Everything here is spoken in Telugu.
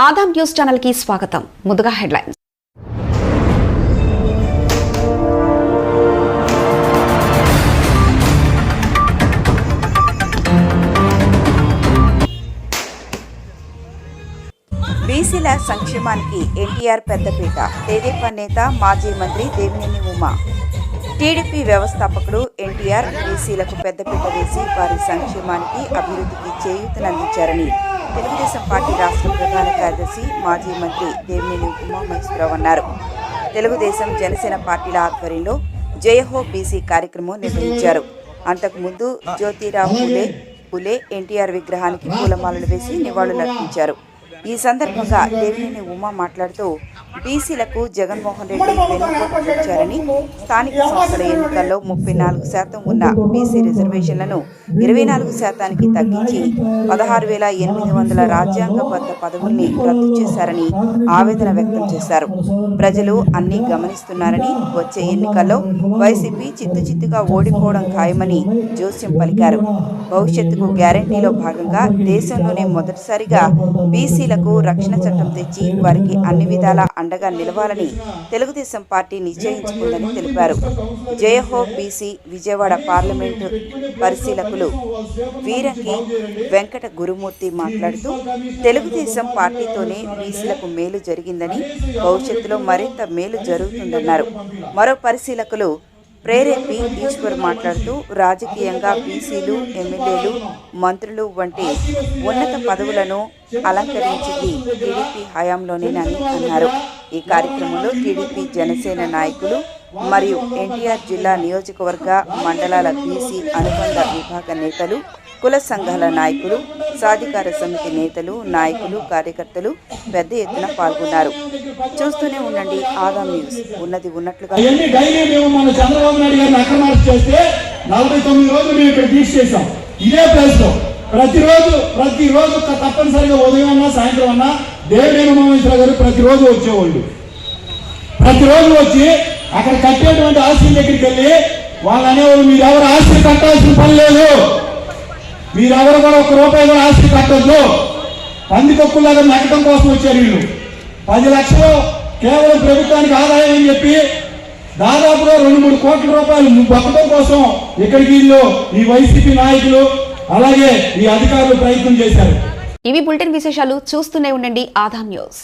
ఆదాం న్యూస్ ఛానల్ కి స్వాగతం. ముందుగా హెడ్లైన్స్. బీసీల సంక్షేమానికి ఎన్టీఆర్ పెద్దపీట. తెదేపా నేత మాజీ మంత్రి దేవినేని ఉమా. టీడీపీ వ్యవస్థాపకుడు ఎన్టీఆర్ బీసీలకు పెద్దపీట వేసి వారి సంక్షేమానికి అభివృద్ధికి చేయూతనందించారని తెలుగుదేశం పార్టీ రాష్ట్ర ప్రధాన కార్యదర్శి మాజీ మంత్రి దేవినేని ఉమా మహేశ్వరరావు అన్నారు. తెలుగుదేశం జనసేన పార్టీల ఆధ్వర్యంలో జయహో బీసీ కార్యక్రమం నిర్వహించారు. అంతకుముందు జ్యోతిరావు పులే ఎన్టీఆర్ విగ్రహానికి పూలమాలలు వేసి నివాళులర్పించారు. ఈ సందర్భంగా దేవినేని ఉమా మాట్లాడుతూ బీసీలకు జగన్మోహన్ రెడ్డి వెనుకొచ్చారని, స్థానిక సంస్థల ఎన్నికల్లో 34% ఉన్న బీసీ రిజర్వేషన్లను 24% తగ్గించి 16,800 రాజ్యాంగబద్ధ పదవుల్ని రద్దు చేశారని ఆవేదన వ్యక్తం చేశారు. ప్రజలు అన్నీ గమనిస్తున్నారని, వచ్చే ఎన్నికల్లో వైసీపీ చిత్తుచిత్తుగా ఓడిపోవడం ఖాయమని జోస్యం పలికారు. భవిష్యత్తుకు గ్యారంటీలో భాగంగా దేశంలోనే మొదటిసారిగా బీసీలకు రక్షణ చట్టం తెచ్చి వారికి అన్ని విధాలా అండగా నిలవాలని తెలుగుదేశం పార్టీ నిశ్చయించుకుందని తెలిపారు. జయహో బీసీ విజయవాడ పార్లమెంటు పరిశీలకులు వీరంగి వెంకట గురుమూర్తి మాట్లాడుతూ తెలుగుదేశం పార్టీతోనే బీసీలకు మేలు జరిగిందని, భవిష్యత్తులో మరింత మేలు జరుగుతుందన్నారు. మరో పరిశీలకులు ప్రేరేపి ఈశ్వర్ మాట్లాడుతూ రాజకీయంగా బీసీలు, ఎమ్మెల్యేలు, మంత్రులు వంటి ఉన్నత పదవులను అలంకరించింది టీడీపీ హయాంలోనేనని అన్నారు. ఈ కార్యక్రమంలో టీడీపీ జనసేన నాయకులు మరియు ఎన్టీఆర్ జిల్లా నియోజకవర్గ మండలాల బీసీ అనుబంధ విభాగ నేతలు, కుల సంఘాల నాయకులు, సాధికార సమితి నేతలు, నాయకులు, కార్యకర్తలు పెద్ద ఎత్తున పాల్గొన్నారు. చూస్తూనే ఉండండి ఆదాం న్యూస్. ఉన్నది ఉన్నట్లుగా. ప్రతిరోజు తప్పనిసరిగా ఉదయం అన్నా సాయంత్రం అన్నా దేవినేని ఉమామహేశ్వర గారు ప్రతిరోజు వచ్చేవాళ్ళు. ప్రతిరోజు వచ్చి అక్కడ కట్టేటువంటి ఆస్తుల దగ్గరికి వెళ్ళి వాళ్ళు అనేవాళ్ళు, మీరెవరు ఆస్తి కట్టాల్సిన పని లేదు, మీరెవరు కూడా ₹1 కూడా ఆస్తి కట్టద్దు, పందికొక్కులాగా నక్కడం కోసం వచ్చారు వీళ్ళు. 10 లక్షలు కేవలం ప్రభుత్వానికి ఆదాయం అని చెప్పి దాదాపుగా ₹2-3 కోట్ల బతకడం కోసం ఇక్కడికి వీళ్ళు ఈ వైసీపీ నాయకులు అలాగే ఈ అధికారులు ప్రయత్నం చేశారు. ఇవి బులెటిన్ విశేషాలు. చూస్తూనే ఉండండి ఆదాం న్యూస్.